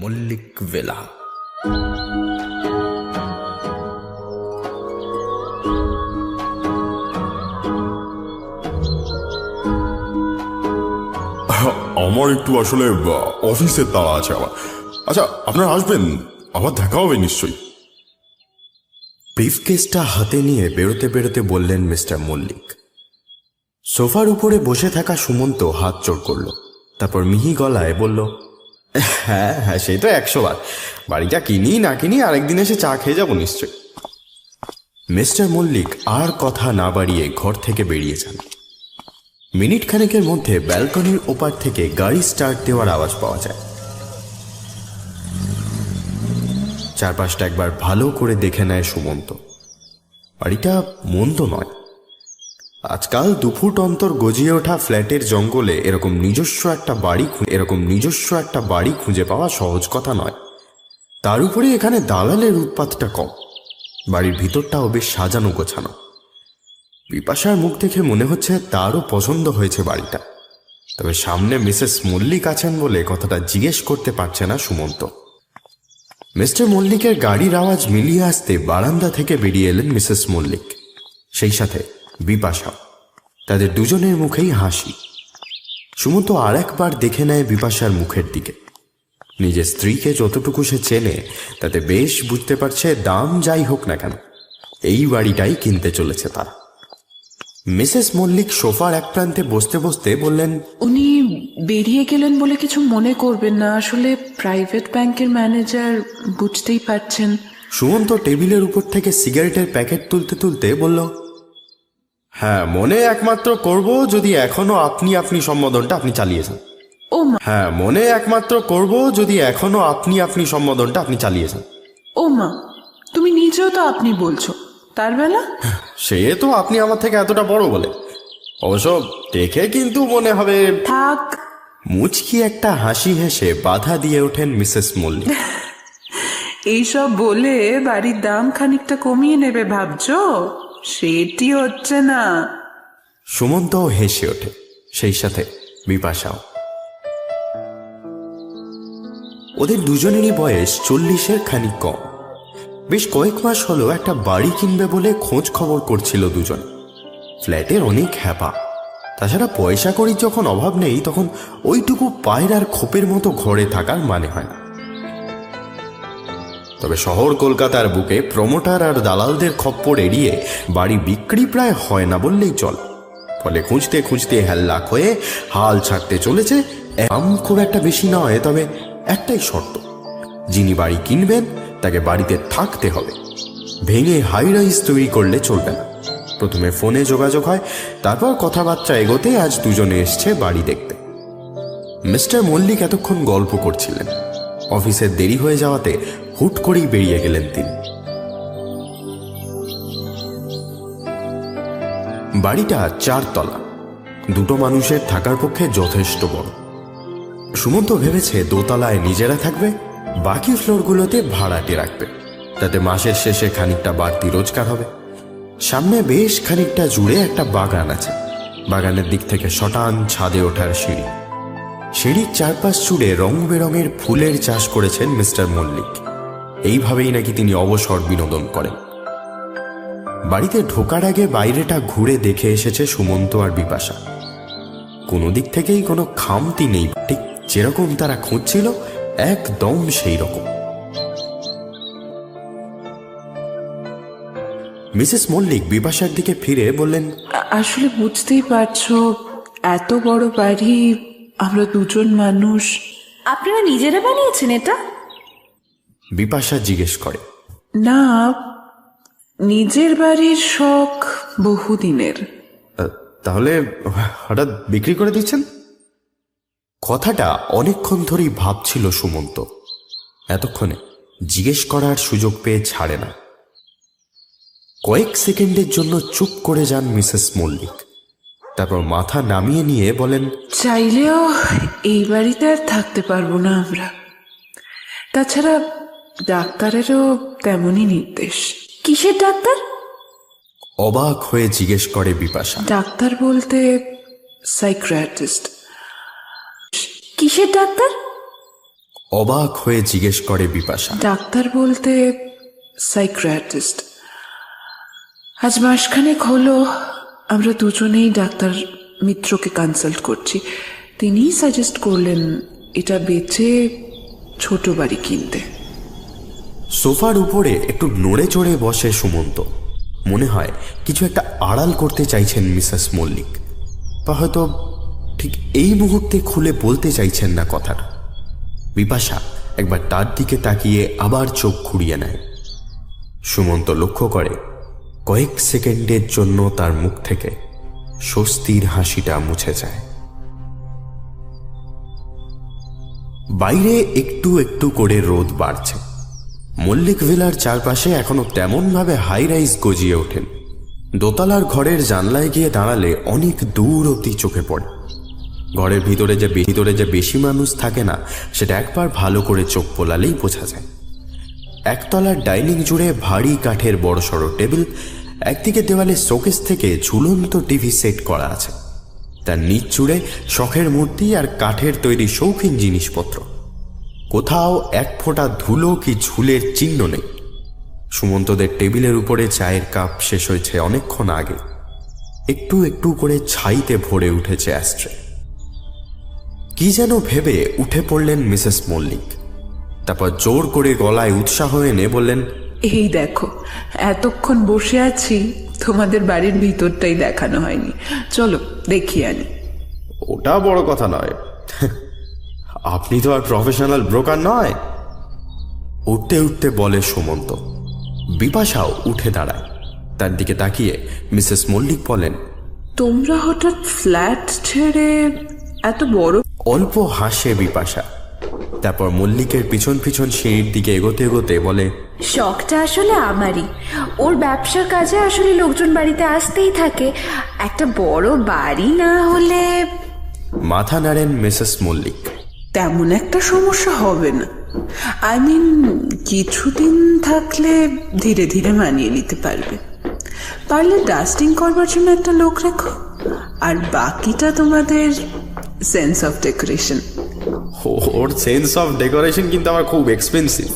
Mallick villa. আমার একটু আসলে অফিসের তাড়া আছে আমার। আচ্ছা, আপনারা আসবেন, আবার দেখা হবে নিশ্চয়ই। ব্রিফকেসটা হাতে নিয়ে বেরোতে বেরোতে বললেন মিস্টার মল্লিক। সোফার উপরে বসে থাকা সুমন্ত হাত জোড় করল, তারপর মিহি গলায় বলল, হ্যাঁ হ্যাঁ, সেই তো 100 বার। বাড়িটা কিনি না কিনি আরেকদিন এসে চা খেয়ে যাবো নিশ্চয়। মিস্টার মল্লিক আর কথা না বাড়িয়ে ঘর থেকে বেরিয়ে যান। মিনিট খানেকের মধ্যে ব্যালকনির ওপার থেকে গাড়ি স্টার্ট দেওয়ার আওয়াজ পাওয়া যায়। চারপাশটা একবার ভালো করে দেখে নেয় সুমন্ত। বাড়িটা মন্দ নয়। আজকাল 2 ফুট অন্তর গজিয়ে ওঠা ফ্ল্যাটের জঙ্গলে এরকম নিজস্ব একটা বাড়ি খুঁজে পাওয়া সহজ কথা নয়। তার উপরে এখানে দালালের উৎপাতটা কম। বাড়ির ভিতরটাও বেশ সাজানো গোছানো। বিপাশার মুখ দেখে মনে হচ্ছে তারও পছন্দ হয়েছে বাড়িটা। তবে সামনে মিসেস মল্লিক আছেন বলে কথাটা জিজ্ঞেস করতে পারছে না সুমন্ত। মিস্টার মল্লিকের গাড়ির আওয়াজ মিলিয়ে আসতে বারান্দা থেকে বেরিয়ে এলেন মিসেস মল্লিক, সেই সাথে বিপাশা। তাদের দুজনের মুখেই হাসি। সুমন্ত আর একবার দেখে নেয় বিপাশার মুখের দিকে। নিজের স্ত্রীকে যতটুকু সে চেনে তাতে বেশ বুঝতে পারছে দাম যাই হোক না কেন এই বাড়িটাই কিনতে চলেছে তারা। মিসেস মল্লিক সোফার এক প্রান্তে বসতে বসতে বললেন, উনি বেরিয়ে গেলেন বলে কিছু মনে করবেন না, আসলে প্রাইভেট ব্যাংকের ম্যানেজার, বুঝতেই পারছেন। সুমন্ত টেবিলের উপর থেকে সিগারেটের প্যাকেট তুলতে তুলতে বলল, হ্যাঁ, মনে একমাত্র করব যদি এখনো আপনি সম্বোধনটা আপনি চালিয়ে যান। ও মা, হ্যাঁ, মনে একমাত্র করব যদি এখনো আপনি সম্বোধনটা আপনি চালিয়ে যান। ও মা, তুমি নিজেও তো আপনি বলছো, তার বেলা। সে তো আপনি আমার থেকে এতটা বড় বলে, অবশ্য দেখে কিন্তু মনে হবে। থাক। মুচকি একটা হাসি হেসে বাধা দিয়ে ওঠেন মিসেস মল্লিক। এইসব বলে বাড়ির দাম খানিকটা কমিয়ে নেবে ভাবছো? সেটি হচ্ছে না। সুমন্তও হেসে ওঠে, সেই সাথে বিপাশাও। ওদের দুজনেরই বয়স 40-এর খানিক কম। বেশ কয়েক মাস হলো একটা বাড়ি কিনবে বলে খোঁজ খবর করছিল দুজন। ফ্ল্যাটের অনেক হ্যাপা। তাছাড়া পয়সা কড়ির যখন অভাব নেই তখন ওইটুকু পায়রার খোপের মতো ঘরে থাকার মানে হয় না। তবে শহর কলকাতার বুকে প্রমোটার আর দালালদের খপ্পর এড়িয়ে বাড়ি বিক্রি প্রায় হয় না বললেই চল। ফলে খুঁজতে খুঁজতে হ্যাল্লাক হয়ে হাল ছাড়তে চলেছে। দাম খুব একটা বেশি নয়, তবে একটাই শর্ত, যিনি বাড়ি কিনবেন তাকে বাড়িতে থাকতে হবে। ভেঙে হাই রাইজ তৈরি করলে চলবে না। প্রথমে ফোনে যোগাযোগ হয়, তারপর কথাবার্তা এগোতে আজ দুজনে এসছে বাড়ি দেখতে। মিস্টার মল্লিক এতক্ষণ গল্প করছিলেন। অফিসের দেরি হয়ে যাওয়াতে হুট করেই বেরিয়ে গেলেন তিনি। বাড়িটা 4 তলা, 2 মানুষের থাকার পক্ষে যথেষ্ট বড়। সুমন্ত ভেবেছে দোতলায় নিজেরা থাকবে, বাকি ফ্লোরগুলোতে ভাড়াটে রাখবে, তাতে মাসের শেষে খানিকটা বাড়তি রোজগার হবে। সামনে বেশ খানিকটা জুড়ে একটা বাগান আছে। বাগানের দিক থেকে শটান ছাদে ওঠার সিঁড়ি। সিঁড়ির চারপাশ জুড়ে রং বেরঙের ফুলের চাষ করেছেন মিস্টার মল্লিক। এইভাবেই নাকি তিনি অবসর বিনোদন করেন। বাড়িতে ঢোকার আগে বাইরেটা ঘুরে দেখে এসেছে সুমন্ত আর বিপাশা। কোনো দিক থেকেই কোনো খামতি নেই, ঠিক যেরকম তারা খুঁজছিল একদম সেই রকম। মিসেস মল্লিক বিপাশার দিকে ফিরে বললেন, আসলে বুঝতেই পারছো, এত বড় বাড়ি, আমরা দুজন মানুষ। আপনারা নিজেরা বানিয়েছেন এটা? বিপাশা জিজ্ঞেস করে। না, নিজের বাড়ির শখ বহুদিনের। তাহলে হঠাৎ বিক্রি করে দিচ্ছেন? কথাটা অনেকক্ষণ ধরেই ভাবছিল সুমন্ত। এতক্ষণে জিজ্ঞেস করার সুযোগ পেয়ে ছাড়ে না। কয়েক সেকেন্ডের জন্য চুপ করে যান মিসেস মল্লিক, তারপর মাথা নামিয়ে নিয়ে বলেন, চাইলেও এই বাড়িতে আর থাকতে পারবো না আমরা। তাছাড়া ডাক্তারেরও তেমনই নির্দেশ। কিসের ডাক্তার? অবাক হয়ে জিজ্ঞেস করে বিপাশা। ডাক্তার বলতে সাইকিয়াট্রিস্ট। কিসের ডাক্তার? অবাক হয়ে জিজ্ঞেস করে বিপাশা। ডাক্তার বলতে সাইকিয়াট্রিস্ট। আজ মাসখানেক হলো আমরা দুজনেই ডাক্তার মিত্রকে কনসাল্ট করছি। তিনিই সাজেস্ট করলেন এটা বেচে ছোট বাড়ি কিনতে। সোফার উপরে একটু নড়ে চড়ে বসে সুমন্ত। মনে হয় কিছু একটা আড়াল করতে চাইছেন মিসেস মল্লিক, বা হয়তো ঠিক এই মুহূর্তে খুলে বলতে চাইছেন না কথাটা। বিপাশা একবার তার দিকে তাকিয়ে আবার চোখ ঘুরিয়ে নেয়। সুমন্ত লক্ষ্য করে কয়েক সেকেন্ডের জন্য তার মুখ থেকে স্বস্তির হাসিটা মুছে যায়। বাইরে একটু একটু করে রোদ বাড়ছে। মল্লিক ভিলার চারপাশে এখনো তেমন ভাবে হাই রাইজ গজিয়ে ওঠেন। দোতলার ঘরের জানলায় গিয়ে দাঁড়ালে অনেক দূর অবধি চোখে পড়ে। ঘরের ভিতরে যে বেশি মানুষ থাকে না সেটা একবার ভালো করে চোখ পোলালেই বোঝা যায়। একতলার ডাইনিং জুড়ে ভারী কাঠের বড়সড় টেবিল, একদিকে দেওয়ালে শোকেস থেকে ঝুলন্ত টিভি সেট করা আছে, তার নিচ জুড়ে শখের মূর্তি আর কাঠের তৈরি শৌখিন জিনিসপত্র। কোথাও এক ফোঁটা ধুলো কি ঝুলের চিহ্ন নেই। সুমন্তদের টেবিলের উপরে চায়ের কাপ শেষ হয়েছে অনেকক্ষণ আগে। একটু একটু করে ছাইতে ভরে উঠেছে অ্যাস্ট্রে। কি যেন ভেবে উঠে পড়লেন মিসেস মল্লিক। তারপর জোর করে গলায় উৎসাহ এনে বললেন, এই দেখো, এতক্ষণ বসে আছি, তোমাদের বাড়ির ভিতরটাই দেখানো হয়নি। চলো দেখিয়ে আনি। ওটা বড় কথা নয়, আপনি তো আর প্রফেশনাল ব্রোকার নয়। উঠতে উঠতে বলে সুমন্ত। বিপাশাও উঠে দাঁড়ায়। তার দিকে তাকিয়ে মিসেস মল্লিক বলেন, তোমরা হঠাৎ ফ্ল্যাট ছেড়ে এত বড়? অল্প হাসে বিপাশা। তারপর মল্লিকের পিছন পিছন সিঁড়ির দিকে এগোতে এগোতে বলে, শখটা আসলে আমারই। ওর ব্যবসার কাজে আসলে লোকজন বাড়িতে আসতেই থাকে। একটা বড় বাড়ি না হলে। মাথা নাড়েন মিসেস মল্লিক। তেমন একটা সমস্যা হবে না। আই মিন, কিছুদিন থাকলে ধীরে ধীরে মানিয়ে নিতে পারবে। পারলে ডাস্টিং করবার জন্য একটা লোক রাখো, আর বাকিটা তোমাদের sense of decoration. Or sense of decoration কিন্তু আমার খুব এক্সপেন্সিভ,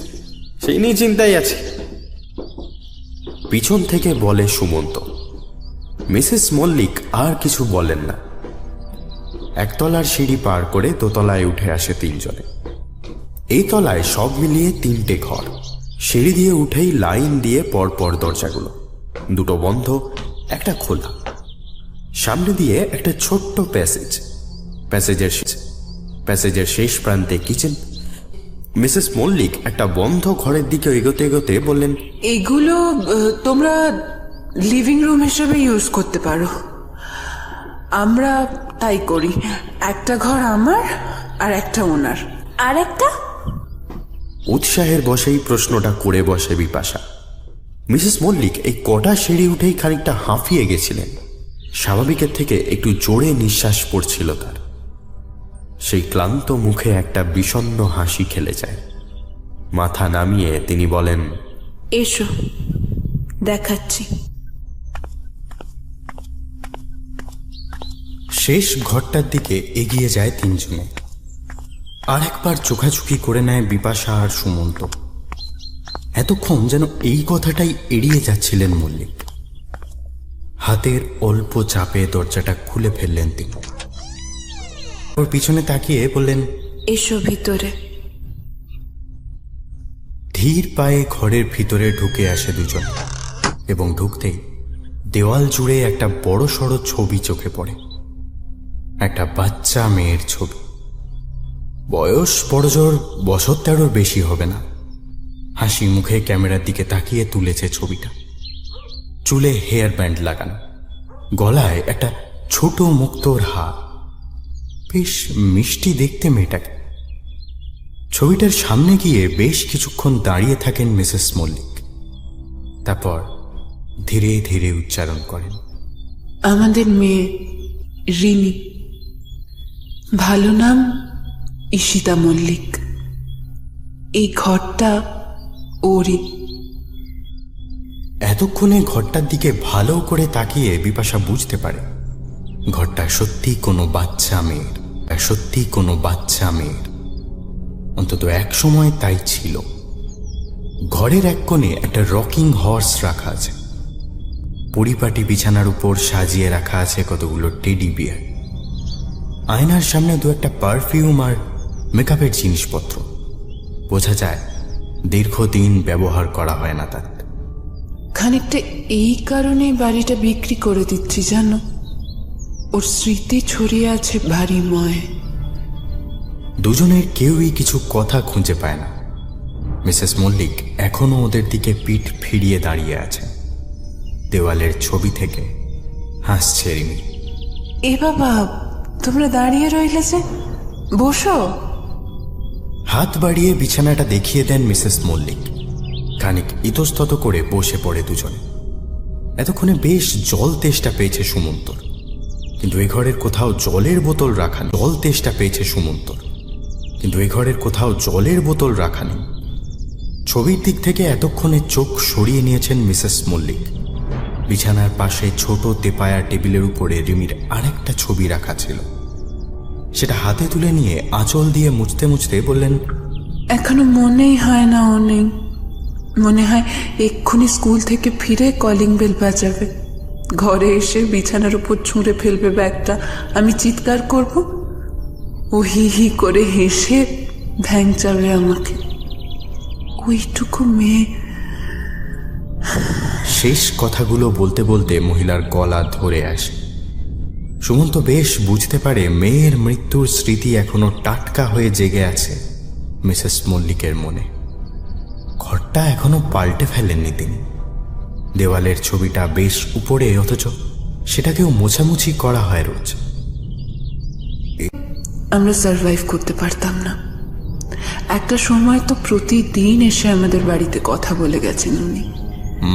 সেই নিয়ে চিন্তাই আছে। পিছন থেকে বলে সুমন্ত। মিসেস মল্লিক আর কিছু বলেন না। একতলার সিঁড়ি পার করে দোতলায় উঠে আসে তিনজনে। এই তলায় সব মিলিয়ে 3টে ঘর। সিঁড়ি দিয়ে উঠেই লাইন দিয়ে পরপর দরজাগুলো, দুটো বন্ধ, একটা খোলা। সামনে দিয়ে একটা ছোট্ট প্যাসেজের শেষ প্রান্তে কিচেন। মিসেস মল্লিক একটা বন্ধ ঘরের দিকে এগোতে এগোতে বললেন, এগুলো তোমরা লিভিং রুম হিসেবে ইউজ করতে পারো। আমরা তাই করি। একটা ঘর আমার আর একটা ওনার। আর একটা? উৎসাহের বসেই প্রশ্নটা করে বসে বিপাশা। মিসেস মল্লিক এই কটা সিঁড়ি উঠেই খানিকটা হাঁফিয়ে গেছিলেন। স্বাভাবিকের থেকে একটু জোরে নিঃশ্বাস পড়ছিল তার। সেই ক্লান্ত মুখে একটা বিষণ্ণ হাসি খেলে যায়। মাথা নামিয়ে তিনি বলেন, এসো দেখাচ্ছি। শেষ ঘরটার দিকে এগিয়ে যায় তিনজনে। আর একবার চোখাচোখি করে নেয় বিপাশা আর সুমন্ত। এতক্ষণ যেন এই কথাটাই এড়িয়ে যাচ্ছিলেন মল্লিক। হাতের অল্প চাপে দরজাটা খুলে ফেললেন তিনি। ওর পিছনে তাকিয়ে বললেন, এসো ভিতরে। ধীর পায়ে ঘরের ভিতরে ঢুকে আসে দুজন, এবং ঢুকতেই দেওয়াল জুড়ে একটা বড় সড়ো ছবি চোখে পড়ে। একটা বাচ্চা মেয়ের ছবি। বয়স বড়জোর বছর 13 বেশি হবে না। হাসি মুখে ক্যামেরার দিকে তাকিয়ে তুলেছে ছবিটা। চুলে হেয়ার ব্যান্ড লাগানো, গলায় একটা ছোট মুক্তোর হার। বেশ মিষ্টি দেখতে মেয়েটাকে। ছবিটার সামনে গিয়ে বেশ কিছুক্ষণ দাঁড়িয়ে থাকেন মিসেস মল্লিক। তারপর ধীরে ধীরে উচ্চারণ করেন, আমাদের মেয়ে রিনি। ভালো নাম ঈশিতা মল্লিক। এই ঘরটা ওরই। এতক্ষণে ঘরটার দিকে ভালো করে তাকিয়ে বিপাশা বুঝতে পারে ঘরটা সত্যি কোনো বাচ্চা মেয়ের। অন্তত এক সময় তাই ছিল। ঘরের এক কোণে একটা রকিং হর্স রাখা আছে, পরিপাটি বিছানার উপর সাজিয়ে রাখা আছে কতগুলো টেডি বিয়ার, আয়নার সামনে দু একটা পারফিউম আর মেকআপের জিনিসপত্র। বোঝা যায় দীর্ঘদিন ব্যবহার করা হয় না তার। খানিকটা এই কারণেই বাড়িটা বিক্রি করে দিচ্ছি জানো, ওর স্মৃতি ছড়িয়ে আছে ভারীময়। দুজনের কেউই কিছু কথা খুঁজে পায় না। মিসেস মল্লিক এখনো ওদের দিকে পিঠ ফিরিয়ে দাঁড়িয়ে আছে। দেওয়ালের ছবি থেকে হাসছে রিমি। এ বাবা, তোমরা দাঁড়িয়ে রইলে যে, বসো। হাত বাড়িয়ে বিছানাটা দেখিয়ে দেন মিসেস মল্লিক। খানিক ইতস্তত করে বসে পড়ে দুজনে। এতক্ষণে বেশ জল তেষ্টা পেয়েছে সুমন্তর, কিন্তু এ ঘরের কোথাও জলের বোতল রাখা নেই। জল তেষ্টা পেয়েছে সুমন্তর, কিন্তু এ ঘরের কোথাও জলের বোতল রাখা নেই। ছবির দিক থেকে এতক্ষণে চোখ সরিয়ে নিয়েছেন মিসেস মল্লিক। বিছানার পাশে ছোট তেপায়া টেবিলের উপরে রিমির আরেকটা ছবি রাখা ছিল। সেটা হাতে তুলে নিয়ে আঁচল দিয়ে মুছতে মুছতে বললেন, এখনো মনেই হয় না ও নেই। মনে হয় এক্ষুনি স্কুল থেকে ফিরে কলিং বেল বাজাবে, ঘরে এসে বিছানার উপর ছুঁড়ে ফেলবে ব্যাগটা, আমি চিৎকার করব, ও হি হি করে হেসে ভ্যাংচাবে আমাকে। ওইটুকু মেয়ে। শেষ কথাগুলো বলতে বলতে মহিলার গলা ধরে আসে। সুমন্ত বেশ বুঝতে পারে মেয়ের মৃত্যুর স্মৃতি এখনো টাটকা হয়ে জেগে আছে মিসেস মল্লিকের মনে। ঘরটা এখনো পাল্টে ফেলেননি তিনি। দেওয়ালের ছবিটা বেশ উপরে, অথচ সেটাকেও মোছামুছি করা হয় রোজ। আমরা সারভাইভ করতে পারতাম না। একটা সময় তো প্রতিদিন এসে আমাদের বাড়িতে কথা বলে গেছেন উনি।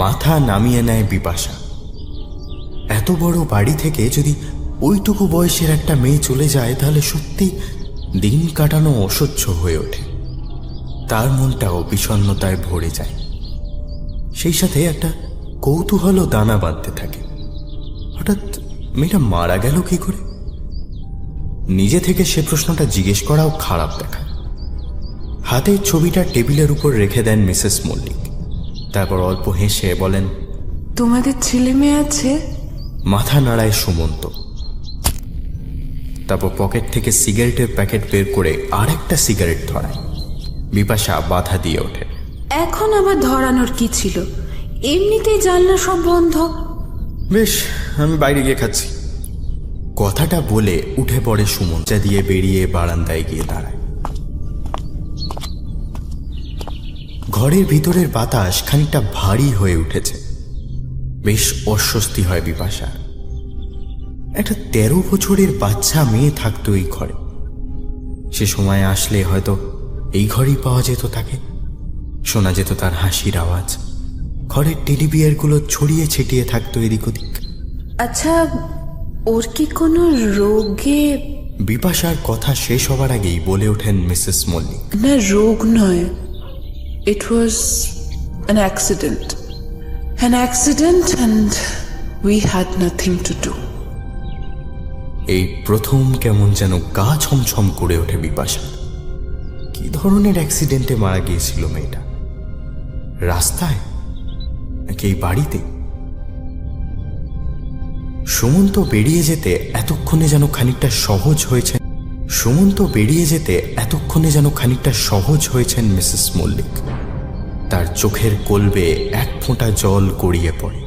মাথা নামিয়ে নেয় বিপাশা। এত বড় বাড়ি থেকে যদি ওইটুকু বয়সের একটা মেয়ে চলে যায়, তাহলে সত্যি দিন কাটানো অসহ্য হয়ে ওঠে। তার মনটাও বিষণ্ণতায় ভরে যায়। সেই সাথে একটা কৌতূহলও দানা বাঁধতে থাকে। হঠাৎ মেয়েটা মারা গেল কি করে? নিজে থেকে সে প্রশ্নটা জিজ্ঞেস করাও খারাপ দেখায়। হাতের ছবিটা টেবিলের উপর রেখে দেন মিসেস মল্লিক। তারপর অল্প হেসে বলেন, তোমাদের ছেলে মেয়ে আছে? মাথা নাড়ায় সুমন্ত। তারপর পকেট থেকে সিগারেটের প্যাকেট বের করে আরেকটা সিগারেট ধরায়। বিপাশা বাধা দিয়ে ওঠে। এখন আবার ধরানোর কি ছিল? এমনিতেই জানলা সব বন্ধ। বেশ, আমি বাইরে গিয়ে খাচ্ছি। কথাটা বলে উঠে পড়ে সুমন্ত, যা দিয়ে বেরিয়ে বারান্দায় গিয়ে দাঁড়ায়। ঘরের ভিতরের বাতাস খানিকটা ভারী হয়ে উঠেছে। বেশ অস্বস্তি হয় বিপাশা। একটা 13 বছরের বাচ্চা মেয়ে থাকতো এই ঘরে। সে সময় আসলে হয়তো এই ঘরেই পাওয়া যেত তাকে। শোনা যেত তার হাসির আওয়াজ। ঘরের টেডি বিয়ারগুলো ছড়িয়ে ছিটিয়ে থাকতো এদিক ওদিক। আচ্ছা, ওর কি কোনো রোগে? বিপাশার কথা শেষ হবার আগেই বলে ওঠেন মিসেস মল্লিক, না, রোগ নয়, it was an accident. An accident and we had nothing to do. এই প্রথম কেমন যেন গা ছমছম করে ওঠে বিপাশা। কি ধরনের অ্যাক্সিডেন্টে মারা গিয়েছিল মেয়েটা? রাস্তায় নাকি এই বাড়িতে? সুমন্ত বেরিয়ে যেতে এতক্ষণে যেন খানিকটা সহজ হয়েছেন মিসেস মল্লিক। তার চোখের কোলবে এক ফোঁটা জল গড়িয়ে পড়ে।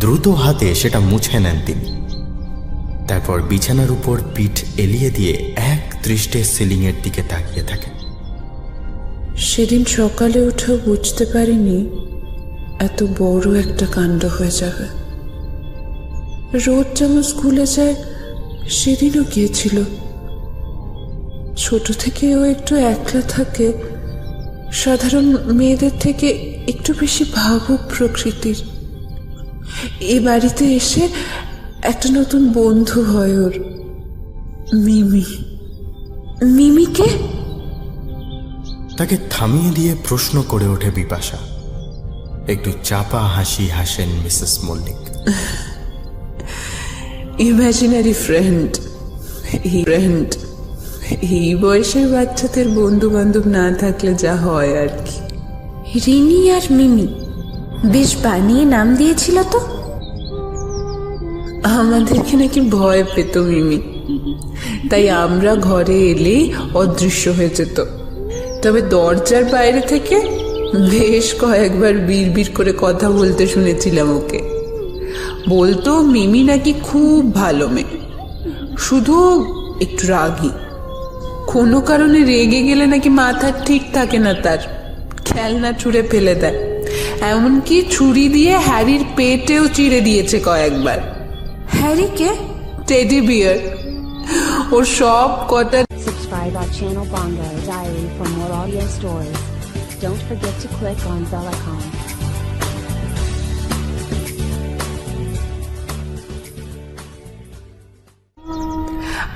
দ্রুত হাতে সেটা মুছে নেন তিনি। তারপর বিছানার উপর পিঠ এলিয়ে দিয়ে এক দৃষ্টে সিলিংয়ের দিকে তাকিয়ে থাকেন। সেদিন সকালে উঠেও বুঝতে পারিনি এত বড় একটা কাণ্ড হয়ে যাবে। রোজ যেমন স্কুলে যায় সেদিনও গিয়েছিল। ছোট থেকে ও একটু একলা থাকে, সাধারণ মেয়েদের থেকে একটু বেশি ভাবুক প্রকৃতির। এ বাড়িতে এসে একটা নতুন বন্ধু হয় ওর, মিমি। মিমিকে? তাকে থামিয়ে দিয়ে প্রশ্ন করে ওঠে বিপাশা। একটু চাপা হাসি হাসেন মিসেস মল্লিক। ইমাজিনারি ফ্রেন্ড, এই বয়সের বাচ্চাদের বন্ধু বান্ধব না থাকলে যা হয় আর কি। রিনি আর মিমি বেশ বানিয়ে নাম দিয়েছিল তো। আমাদেরকে নাকি ভয় পেত মিমি, তাই আমরা ঘরে এলেই অদৃশ্য হয়ে যেত। তবে দরজার বাইরে থেকে বেশ কয়েকবার বিড়বিড় করে কথা বলতে শুনেছিলাম ওকে। বলতো মিমি নাকি খুব ভালো মেয়ে, শুধু একটু রাগী। কোনো কারণে রেগে গেলে নাকি মাথা ঠিক থাকে না, তার খেলনা ছুঁড়ে ফেলে দেয়। এমনকি ছুরি দিয়ে হ্যারির পেটেও চিড়ে দিয়েছে কয়েকবার। হ্যারিকে? Teddy bear. ওর সব কটা। Subscribe our channel Bongo Diary for more audio stories. Don't forget to click on bell icon.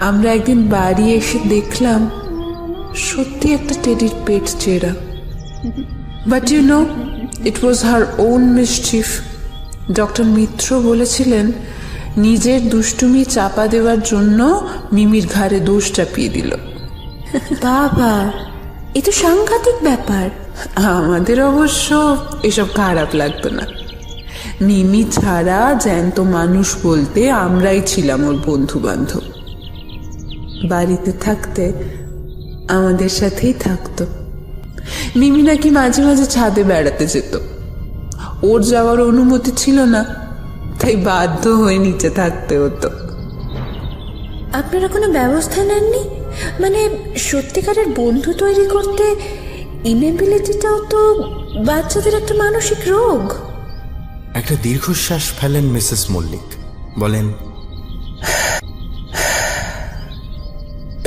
আমরা একদিন বাড়ি এসে দেখলাম সত্যি একটা টেডির পেট চেরা। But you know, it was her own mischief. Doctor Mitra বলেছিলেন নিজের দুষ্টুমি চাপা দেওয়ার জন্য মিমির ঘাড়ে দোষ চাপিয়ে দিল। বাবা, এ তো সাংঘাতিক ব্যাপার। আমাদের অবশ্য এসব খারাপ লাগতো না। মিমি ছাড়া জ্যান্ত মানুষ বলতে আমরাই ছিলাম ওর বন্ধু বান্ধব। বাড়িতে থাকতে আমাদের সাথেই থাকতো। মিমি নাকি মাঝে মাঝে ছাদে বেড়াতে যেত। ওর যাওয়ার অনুমতি ছিল না, তাই বাধ্য হয়ে নিচে থাকতে হতো। আপনারা কোনো ব্যবস্থা নেননি? মানে সত্যিকারের বন্ধু তৈরি করতে ইনএবিলিটিটাও তো বাচ্চাদের একটা মানসিক রোগ। একটা দীর্ঘশ্বাস ফেলেন মিসেস মল্লিক, বলেন,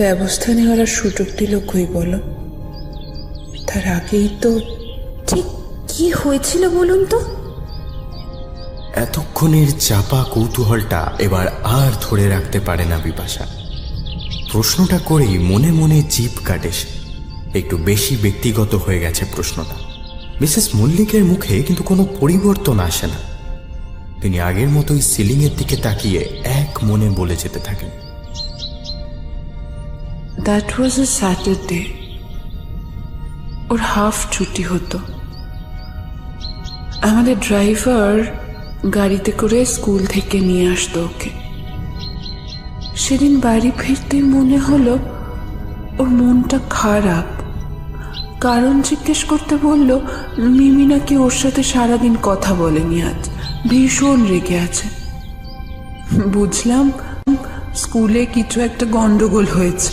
ব্যবস্থা নেওয়ার আর সুযোগ দিল কই বলো? তার আগেই তো। ঠিক কি হয়েছিল বলুন তো? এতক্ষণের চাপা কৌতূহলটা এবার আর ধরে রাখতে পারে না বিপাশা। প্রশ্নটা করেই মনে মনে জিভ কাটে সে। একটু বেশি ব্যক্তিগত হয়ে গেছে প্রশ্নটা। মিসেস মল্লিকের মুখে কিন্তু কোনো পরিবর্তন আসে না। তিনি আগের মতোই সিলিংয়ের দিকে তাকিয়ে এক মনে বলে যেতে থাকেন, that was A Saturday. Or half ছুটি হতো। আমাদের ড্রাইভার গাড়িতে করে স্কুল থেকে নিয়ে আসতো ওকে। সেদিন বাড়ি ফিরতে মনে হলো ওর মনটা খারাপ। কারণ জিজ্ঞেস করতে বলল মিমি নাকি ওর সাথে সারাদিন কথা বলেনি, আজ ভীষণ রেগে আছে। বুঝলাম স্কুলে কিছু একটা গন্ডগোল হয়েছে।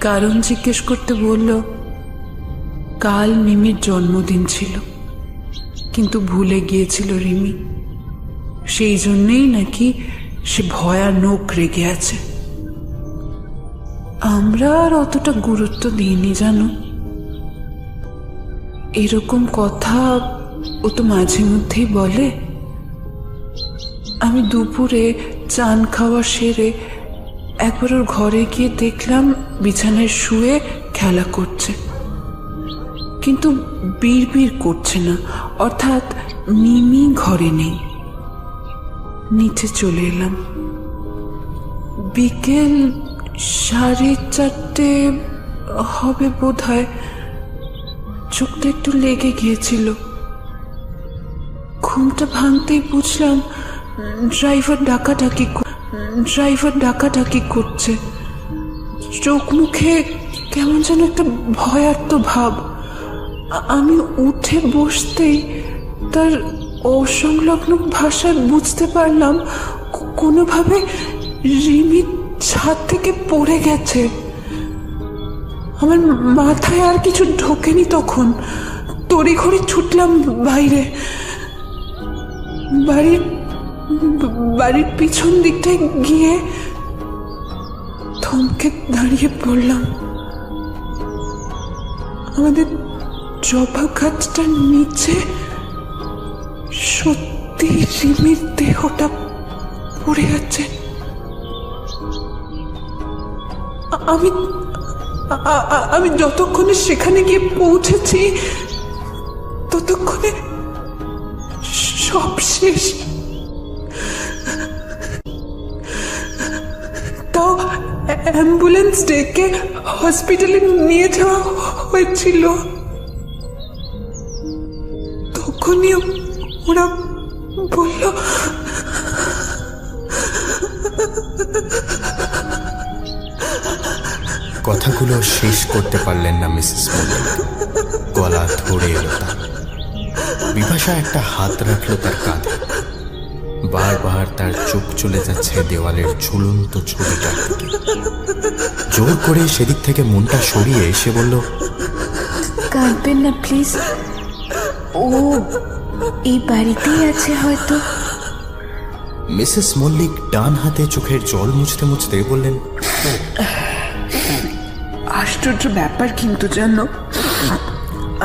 কারণ জিজ্ঞেস করতে বলল কাল মিমির জন্মদিন ছিল, কিন্তু ভুলে গিয়েছিল রিমি। সেই জন্যেই নাকি সে ভয়ানক রেগে আছে। আমরা আর অতটা গুরুত্ব দিইনি জানো। এরকম কথা ও তো মাঝে মধ্যেই বলে। আমি দুপুরে চান খাওয়া সেরে একবার ওর ঘরে গিয়ে দেখলাম বিছানায় শুয়ে খেলা করছে, কিন্তু বিড়বিড় করছে না, অর্থাৎ মিমি ঘরে নেই। নিচে চলে এলাম। বিকেল 4:30 হবে বোধ হয়। চোখটা একটু লেগে গিয়েছিল। ঘুমটা ভাঙতেই বুঝলাম ড্রাইভার ডাকাডাকি করছে। চোখ মুখে কেমন যেন একটা ভয়ার্ত ভাব। আমি উঠে বসতেই তার অসংলগ্ন ভাষায় বুঝতে পারলাম কোনোভাবে রিমি ছাদ থেকে পড়ে গেছে। আমার মাথায় আর কিছু ঢোকেনি তখন। তড়িঘড়ি ছুটলাম বাইরে। বাড়ির পিছন দিকটায় গিয়ে থমকে দাঁড়িয়ে পড়লাম। আমাদের জবা গাছটার নিচে সত্যি রিমির দেহটা পড়ে আছে। আমি যতক্ষণে সেখানে গিয়ে পৌঁছেছি ততক্ষণে সব শেষ। তাও অ্যাম্বুলেন্স ডেকে হসপিটালে নিয়ে যাওয়া হয়েছিল। তখনই ওরা বলল কথাগুলো শেষ করতে পারলেন না মিসেস মল্লিক। গলা ধরে এলো তার। বিপাশা একটা হাত রাখলো তার কাঁধে। বারবার তার চোখ চলে যাচ্ছে দেওয়ালের ঝুলন্ত ছবিটার দিকে। জোর করে সেদিক থেকে মনটা সরিয়ে এসে বলল, কাঁদবেন না প্লিজ, ও এই বাড়িতেই আছে হয়তো। মিসেস মল্লিক ডান হাতে চোখের জল মুছতে মুছতে বললেন, আশ্চর্য ব্যাপার কিন্তু জানো,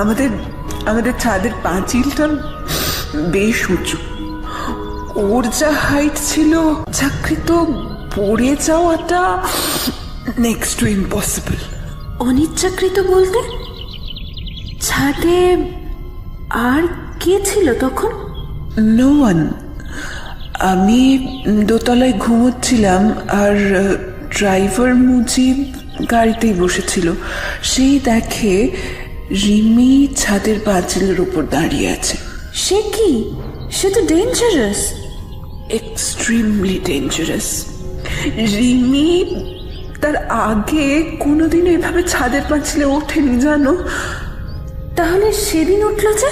আমাদের আমাদের ছাদের পাঁচিলটা বেশ উঁচু। ওর যা হাইট ছিল, চাকরিত পড়ে যাওয়াটা নেক্সট টু ইম্পসিবল। অনিচ্ছাকৃত বলতে ছাদে আর কে ছিল তখন? No one. আমি দোতলায় ঘুমোচ্ছিলাম আর ড্রাইভার মুজিব গাড়িতেই বসেছিল। সেই দেখে রিমি ছাদের পাঁচিলের উপর দাঁড়িয়ে আছে। সে কি? সে তো ডেঞ্জারাস। Extremely dangerous. রিমি তার আগে কোনোদিনও এভাবে ছাদের পাঁচিলে ওঠেনি জানো। তাহলে সেদিন উঠল যে?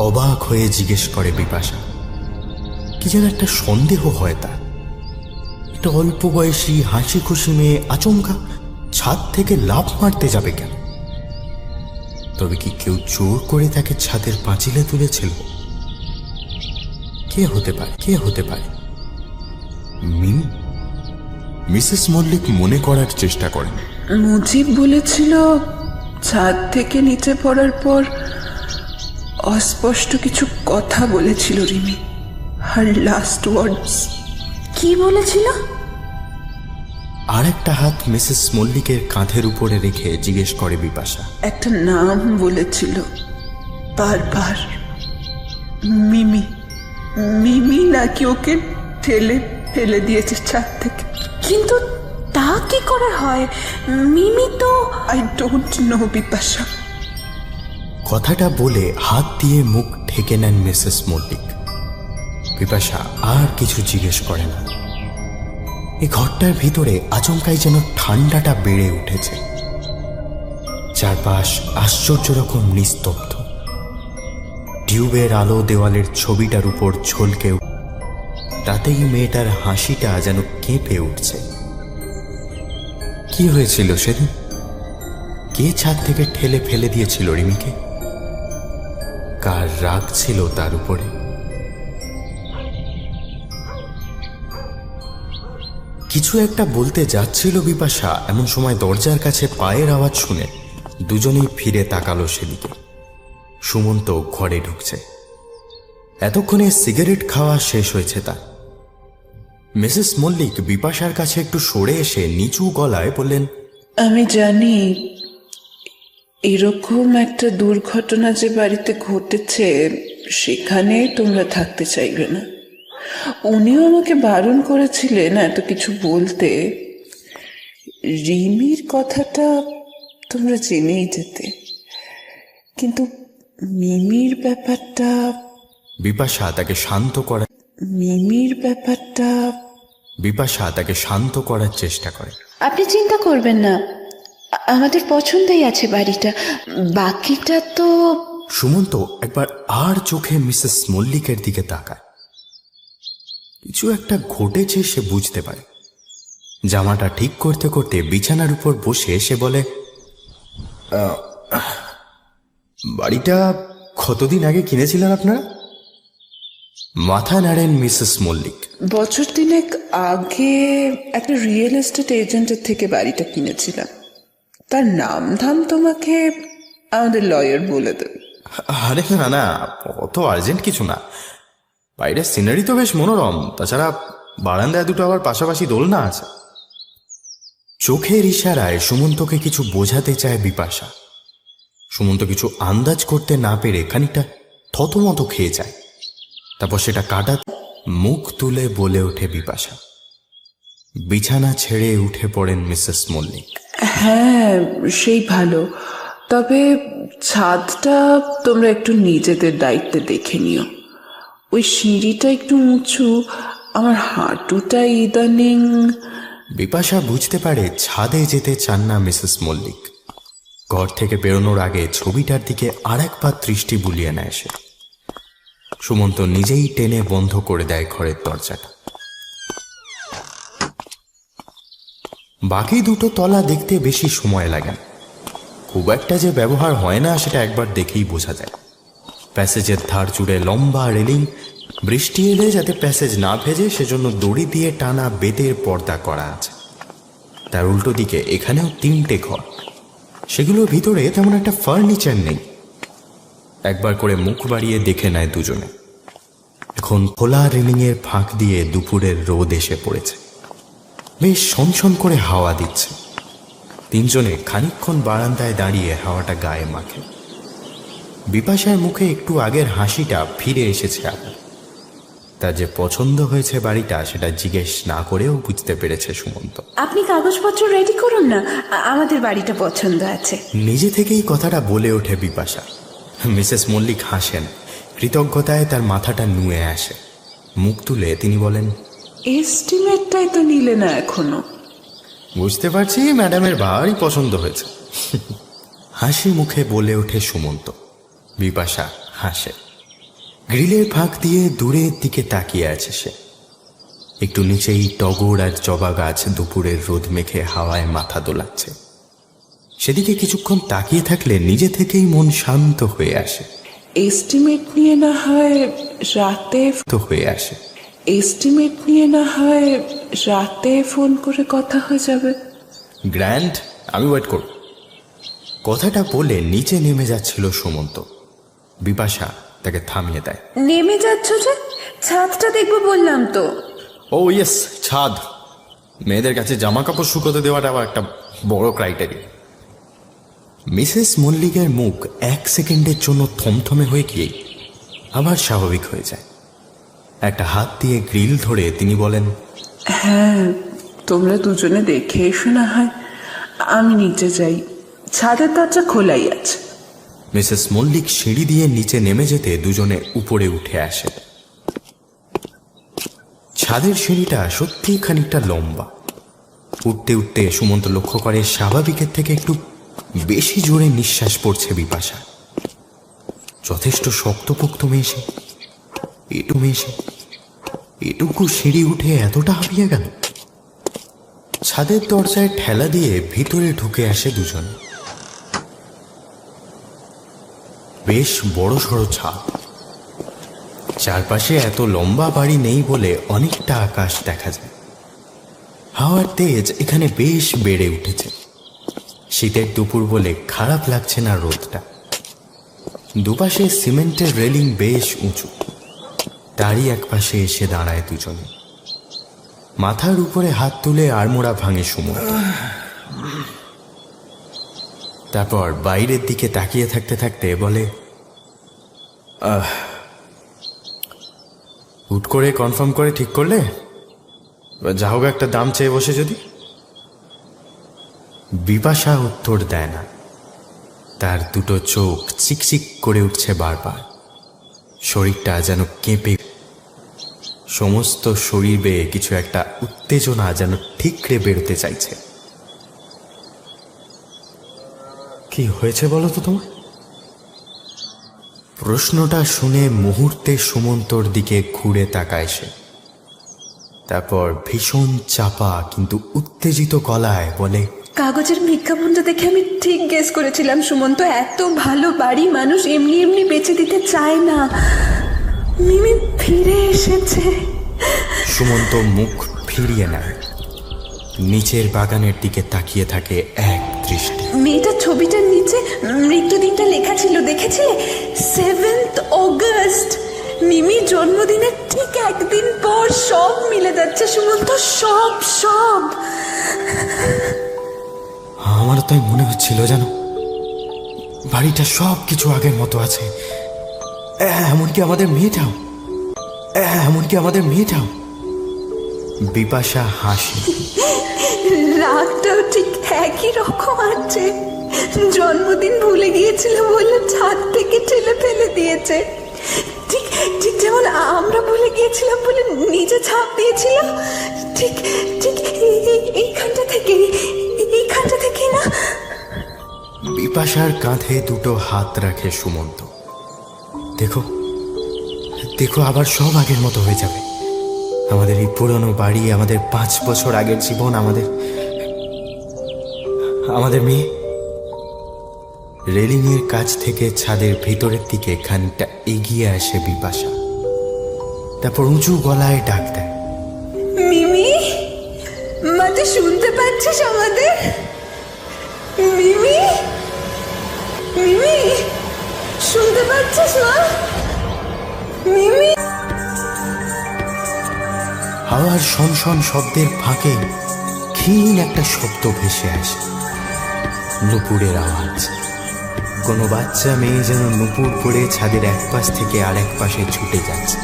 অবাক হয়ে জিজ্ঞেস করে বিপাশা। কি যেন একটা সন্দেহ হয় তার। একটা অল্প বয়সী হাসি খুশি মেয়ে আচমকা ছাদ থেকে লাফ মারতে যাবে কেন? তবে কি কেউ জোর করে তাকে ছাদের পাঁচিলে তুলেছিল? কে হতে পারে? কে হতে পারে? মিমি? মিসেস মল্লিক মনে করার চেষ্টা করেন। মুজিব বলেছিল ছাদ থেকে নিচে পড়ার পর অস্পষ্ট কিছু কথা বলেছিল রিমি। হার লাস্ট ওয়ার্ডস। কি বলেছিল? আর একটা হাত মিসেস মল্লিকের কাঁধের উপরে রেখে জিজ্ঞেস করে বিপাশা। একটা নাম বলেছিল বারবার। মিমি। মিমি নাকি ওকে ঠেলে ফেলে দিয়েছে ছাদ থেকে। কিন্তু তা কি করে হয়? মিমি তো... আই ডোন্ট নো বিপাশা। কথাটা বলে হাত দিয়ে মুখ ঢেকে নেন মিসেস মল্লিক। বিপাশা আর কিছু জিজ্ঞেস করে না। এই ঘরটার ভিতরে আচমকাই যেন ঠান্ডাটা বেড়ে উঠেছে। চারপাশ আশ্চর্য রকম নিস্তব্ধ। টিউবের আলো দেওয়ালের ছবিটার উপর ঝলকে তাতেই মেয়েটার হাসিটা যেন কেঁপে উঠছে। কি হয়েছিল সেদিন? কে ছাদ থেকে ঠেলে ফেলে দিয়েছিল রিমিকে? কার রাগ ছিল তার উপরে? কিছু একটা বলতে যাচ্ছিল বিপাশা, এমন সময় দরজার কাছে পায়ের আওয়াজ শুনে দুজনেই ফিরে তাকালো সেদিকে। সুমন্ত ঘরে ঢুকছে। এতক্ষণে সিগারেট খাওয়া শেষ হয়েছে তার। মিসেস মল্লিক বিপাশার কাছে একটু সরে এসে নিচু গলায় বললেন, আমি জানি এরকম একটা দুর্ঘটনা যে বাড়িতে ঘটেছে সেখানে তোমরা থাকতে চাইবে না। উনিও আমাকে বারণ করেছিলেন এত কিছু বলতে। রিমির কথাটা তোমরা জেনেই যেতে, কিন্তু মিমির ব্যাপারটা... বিপাশা তাকে শান্ত করার বিপাশা তাকে শান্ত করার চেষ্টা করে। আপনি চিন্তা করবেন না, আমাদের পছন্দই আছে বাড়িটা, বাকিটা তো... সুমন্ত একবার আর চোখে মিসেস মল্লিকের দিকে তাকায়। কিছু একটা ঘটেছে সে বুঝতে পারে। জামাটা ঠিক করতে করতে বিছানার উপর বসে সে বলে, বাড়িটা কতদিন আগে কিনেছিলেন আপনারা? মাথা নাড়েন মিসেস মল্লিক। বছর তিনেক আগে একটা রিয়েল এস্টেট এজেন্টের থেকে বাড়িটা কিনেছিলাম। তার নাম ধাম তোমাকে আমাদের লয়ার বলে দেবে। আরে না না, অত আর্জেন্ট কিছু না। বাইরের সিনারি তো বেশ মনোরম, তাছাড়া বারান্দায় দুটো আবার পাশাপাশি দোলনা আছে। চোখের ইশারায় সুমন্তকে কিছু বোঝাতে চায় বিপাশা। সুমন্ত কিছু আন্দাজ করতে না পেরে খানিকটা থতমত খেয়ে যায়। তারপর সেটা কাটা মুখ তুলে বলে ওঠে বিপাশা, বিছানা ছেড়ে উঠে পড়েন মিসেস মল্লিক। হ্যাঁ, সেই ভালো। তবে ছাদটা তোমরা একটু নিজেদের দায়িত্বে দেখে নিও। ওই সিঁড়িটা একটু উঁচু, আমার হাঁটুটা ইদানিং। বিপাশা বুঝতে পারে ছাদে যেতে চান না মিসেস মল্লিক। ঘর থেকে বেরোনোর আগে ছবিটার দিকে আর একবার দৃষ্টি বুলিয়ে নেয় সে। সুমন্ত নিজেই টেনে বন্ধ করে দেয় ঘরের দরজাটা। বাকি দুটো তলা দেখতে বেশি সময় লাগে না। খুব একটা যে ব্যবহার হয় না সেটা একবার দেখেই বোঝা যায়। প্যাসেজের ধার জুড়ে লম্বা রেলিং, বৃষ্টি এলে যাতে প্যাসেজ না ভেজে সেজন্য দড়ি দিয়ে টানা বেতের পর্দা করা আছে। তার উল্টো দিকে এখানেও 3টে ঘর, সেগুলোর ভিতরে তেমন একটা ফার্নিচার নেই। একবার করে মুখ বাড়িয়ে দেখে নেয় দুজনে। এখন খোলা রেলিংয়ের ফাঁক দিয়ে দুপুরের রোদ এসে পড়েছে। বেশ সনসন করে হাওয়া দিচ্ছে। তিনজনে খানিকক্ষণ বারান্দায় দাঁড়িয়ে হাওয়াটা গায়ে মাখে। বিপাশার মুখে একটু আগের হাসিটা ফিরে এসেছে আবার। তার যে পছন্দ হয়েছে বাড়িটা সেটা জিজ্ঞেস না করেও বুঝতে পেরেছে সুমন্ত। আপনি কাগজপত্র রেডি করুন না, আমাদের বাড়িটা পছন্দ আছে। নিজে থেকেই কথাটা বলে ওঠে বিপাশা। মিসেস মল্লিক হাসেন। কৃতজ্ঞতায় তার মাথাটা নুয়ে আসে। মুখ তুলে তিনি বলেন, এস্টিমেটটাই তো নিলে না এখনো। বুঝতে পারছি ম্যাডামের ভারী পছন্দ হয়েছে। হাসি মুখে বলে ওঠে সুমন্ত। বিপাশা হাসে। গ্রিলের ফাঁক দিয়ে দূরের দিকে তাকিয়ে আছে সে। একটু নিচেই টগর আর জবা গাছ দুপুরের রোদ মেখে হাওয়ায় মাথা দোলাচ্ছে। সেদিকে কিছুক্ষণ তাকিয়ে থাকলে নিজে থেকেই মন শান্ত হয়ে আসে। এস্টিমেট নিয়ে না হয় রাতে তো হয়ে আসে এস্টিমেট নিয়ে না হয় রাতে ফোন করে কথা হয়ে যাবে। গ্র্যান্ড, আমি ওয়েট করব। কথাটা বলে নিচে নেমে যাচ্ছিল সুমন্ত। বিপাশা তাকে থামিয়ে দেয়। নেমে যাচ্ছ যে? ছাদটা দেখবো বললাম তো। ও ইয়েস, ছাদ। মেয়েদের কাছে জামা কাপড় শুকোতে দেওয়াটা আবার একটা বড় ক্রাইটেরিয়া। মিসেস মল্লিকের মুখ 1 সেকেন্ডের জন্য থমথমে হয়ে গিয়ে আবার স্বাভাবিক হয়ে যায়। একটা হাত দিয়ে গ্রিল ধরে তিনি বলেন, হ্যাঁ, তোমরা দুজনে দেখে এসো না হয়, আমি নিচে যাই। ছাদের দরজা খোলাই আছে। মিসেস মল্লিক সিঁড়ি দিয়ে নিচে নেমে যেতে দুজনে উপরে উঠে আসে। ছাদের সিঁড়িটা সত্যিই খানিকটা লম্বা। উঠতে উঠতে সুমন্ত লক্ষ্য করে স্বাভাবিকের থেকে একটু বেশি জোরে নিঃশ্বাস পড়ছে বিপাশা। যথেষ্ট শক্তপোক্ত মেশে, এটুকু সিঁড়ি উঠে এতটা হাঁপিয়ে গেল। ছাদের দরজায় ঠেলা দিয়ে ভিতরে ঢুকে আসে দুজন। বেশ বড় সড়ো ছাদ। চারপাশে এত লম্বা বাড়ি নেই বলে অনেকটা আকাশ দেখা যায়। হাওয়ার তেজ এখানে বেশ বেড়ে উঠেছে। শীতের দুপুর বলে খারাপ লাগছে না রোদটা। দুপাশে সিমেন্টের রেলিং বেশ উঁচু। তারই একপাশে এসে দাঁড়ায় দুজনে। মাথার উপরে হাত তুলে আড়মোড়া ভাঙে সুমন্ত। তারপর বাইরের দিকে তাকিয়ে থাকতে থাকতে বলে, হুট করে কনফার্ম করে ঠিক করলে? যা হোক একটা দাম চেয়ে বসে যদি। বিপাশা উত্তর দেয় না। তার দুটো চোখ চিকচিক করে উঠছে বারবার। শরীরটা যেন কেঁপে, সমস্ত শরীর বেয়ে কিছু একটা উত্তেজনা যেন ঠিকরে বেরোতে চাইছে। কি হয়েছে বলো তো তোমার? প্রশ্নটা শুনে মুহূর্তে সুমন্তর দিকে ঘুরে তাকায় সে। তারপর ভীষণ চাপা কিন্তু উত্তেজিত গলায় বলে, কাগজের বিজ্ঞাপনটা দেখে আমি ঠিক গেস করেছিলাম সুমন্ত এত ভালো বাড়ি মানুষ এমনি এমনি বেচে দিতে চায় না। মিমি ফিরে এসেছে। সুমন্ত মুখ ফিরিয়ে নেয়, নিচের বাগানের দিকে তাকিয়ে থাকে এক দৃষ্টি। মেয়েটার ছবিটার নিচে মৃত্যুদিনটা লেখা ছিল, দেখেছিলে? 7th August. মিমির জন্মদিনের ঠিক একদিন পর। সব মিলে যাচ্ছে সুমন্ত, সব। আমারও তাই মনে হচ্ছিল, জানো, বাড়িটা সব কিছু আগের মতো আছে। এমনকি আমাদের মেয়েটাও। বিপাশা হাসে। রাগটাও ঠিক একই রকম আছে। জন্মদিন ভুলে গিয়েছিল বলে ছাদ থেকে ঠেলে ফেলে দিয়েছে, ঠিক ঠিক যেমন আমরা ভুলে গিয়েছিলাম বলে নিজে ছাপ দিয়েছিল। ঠিক ঠিক এইখানটা থেকে না। বিপাশার কাঁধে দুটো হাত রাখে সুমন্ত। দেখো দেখো, আবার সব আগের মতো হয়ে যাবে। আমাদের এই পুরনো বাড়ি, আমাদের 5 বছর আগের জীবন, আমাদের মেয়ে। রেলিংয়ের কাছ থেকে ছাদের ভিতরের দিকে খানিকটা এগিয়ে আসে বিপাশা, তারপর উঁচু গলায় ডাক দেয়, মিমি, মা তুই শুনতে পাচ্ছিস আমাদের? মিমি, মিমি, শুনতে পাচ্ছিস মা? মিমি। হাওয়ার শনশন শব্দের ফাঁকে ক্ষীণ একটা শব্দ ভেসে আসে, নুপুরের আওয়াজ। কোনো বাচ্চা মেয়ে যেন নুপুর পড়ে ছাদের এক পাশ থেকে আর এক পাশে ছুটে যাচ্ছে।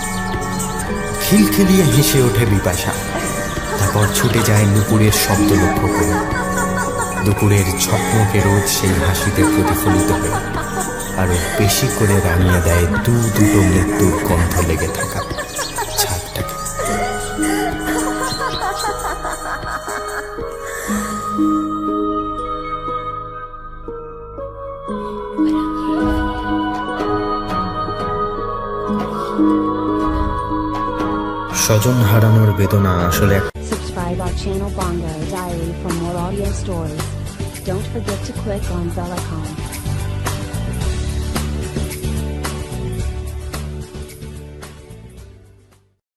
খিলখিলিয়ে হেসে ওঠে বিপাশা, তারপর ছুটে যায় নুপুরের শব্দ লক্ষ্য করে। দুপুরের ঝকমকে রোদ সেই হাসিতে প্রতিফলিত হয়ে আরো বেশি করে রাঙিয়ে দেয় দুটো মৃত্যুর গন্ধ লেগে থাকা ছাদটাকে। স্বজন হারানোর বেদনা আসলে Subscribe our channel Bongo Diary for more audio stories. Don't forget to click on bell icon.